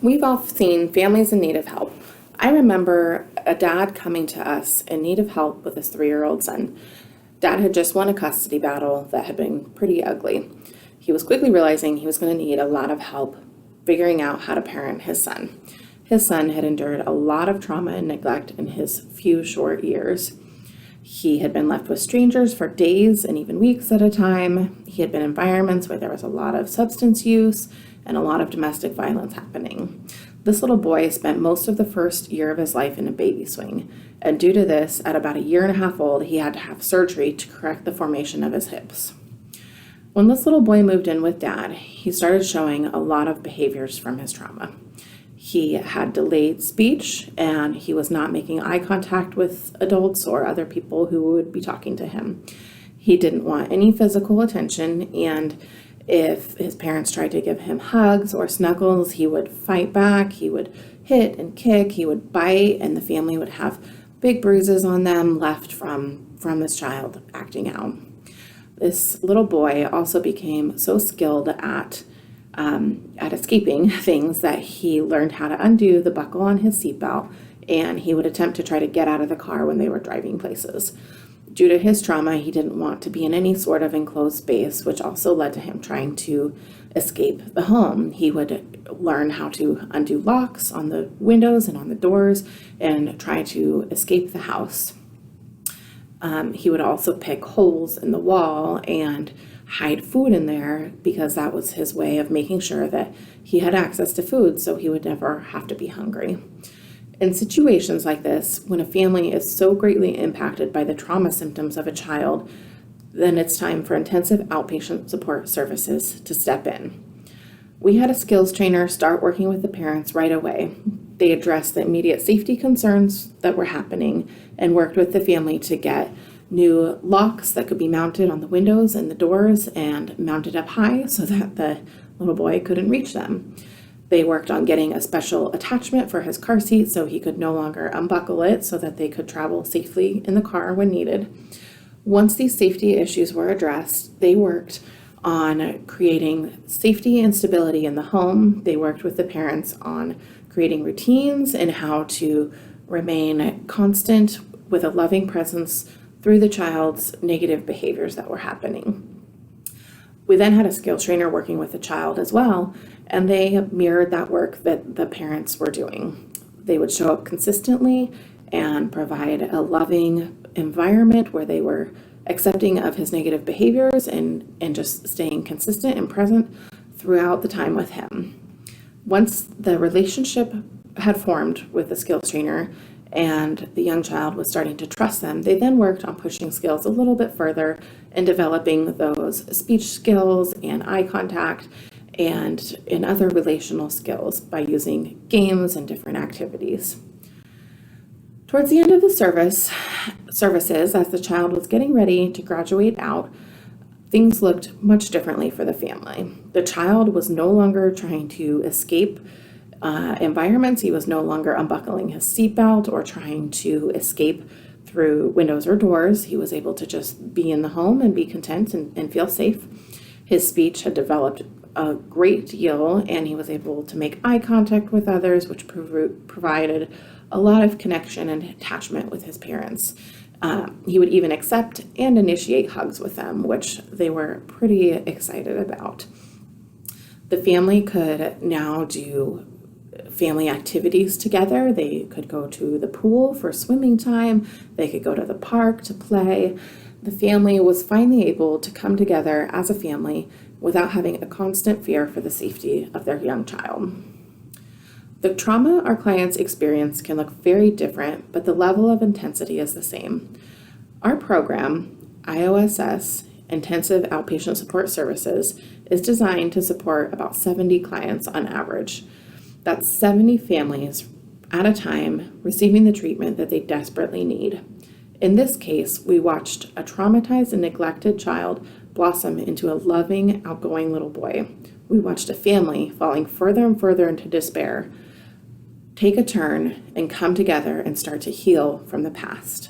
We've all seen families in need of help. I remember a dad coming to us in need of help with his 3-year-old son. Dad had just won a custody battle that had been pretty ugly. He was quickly realizing he was going to need a lot of help figuring out how to parent his son. His son had endured a lot of trauma and neglect in his few short years. He had been left with strangers for days and even weeks at a time. He had been in environments where there was a lot of substance use and a lot of domestic violence happening. This little boy spent most of the first year of his life in a baby swing, and due to this, at about 1.5 years old, he had to have surgery to correct the formation of his hips. When this little boy moved in with Dad, he started showing a lot of behaviors from his trauma. He had delayed speech, and he was not making eye contact with adults or other people who would be talking to him. He didn't want any physical attention, and if his parents tried to give him hugs or snuggles, he would fight back, he would hit and kick, he would bite, and the family would have big bruises on them left from this child acting out. This little boy also became so skilled at escaping things that he learned how to undo the buckle on his seatbelt, and he would attempt to try to get out of the car when they were driving places. Due to his trauma, he didn't want to be in any sort of enclosed space, which also led to him trying to escape the home. He would learn how to undo locks on the windows and on the doors and try to escape the house. He would also pick holes in the wall and hide food in there because that was his way of making sure that he had access to food so he would never have to be hungry. In situations like this, when a family is so greatly impacted by the trauma symptoms of a child, then it's time for intensive outpatient support services to step in. We had a skills trainer start working with the parents right away. They addressed the immediate safety concerns that were happening and worked with the family to get new locks that could be mounted on the windows and the doors and mounted up high so that the little boy couldn't reach them. They worked on getting a special attachment for his car seat so he could no longer unbuckle it so that they could travel safely in the car when needed. Once these safety issues were addressed, they worked on creating safety and stability in the home. They worked with the parents on creating routines and how to remain constant with a loving presence through the child's negative behaviors that were happening. We then had a skills trainer working with the child as well, and they mirrored that work that the parents were doing. They would show up consistently and provide a loving environment where they were accepting of his negative behaviors and just staying consistent and present throughout the time with him. Once the relationship had formed with the skills trainer and the young child was starting to trust them, they then worked on pushing skills a little bit further and developing those speech skills and eye contact and in other relational skills by using games and different activities. Towards the end of the services, as the child was getting ready to graduate out, things looked much differently for the family. The child was no longer trying to escape environments. He was no longer unbuckling his seatbelt or trying to escape through windows or doors. He was able to just be in the home and be content and feel safe. His speech had developed a great deal, and he was able to make eye contact with others, which provided a lot of connection and attachment with his parents. He would even accept and initiate hugs with them, which they were pretty excited about. The family could now do family activities together. They could go to the pool for swimming time. They could go to the park to play. The family was finally able to come together as a family without having a constant fear for the safety of their young child. The trauma our clients experience can look very different, but the level of intensity is the same. Our program, IOSS, Intensive Outpatient Support Services, is designed to support about 70 clients on average. That's 70 families at a time receiving the treatment that they desperately need. In this case, we watched a traumatized and neglected child blossom into a loving, outgoing little boy. We watched a family falling further and further into despair take a turn and come together and start to heal from the past.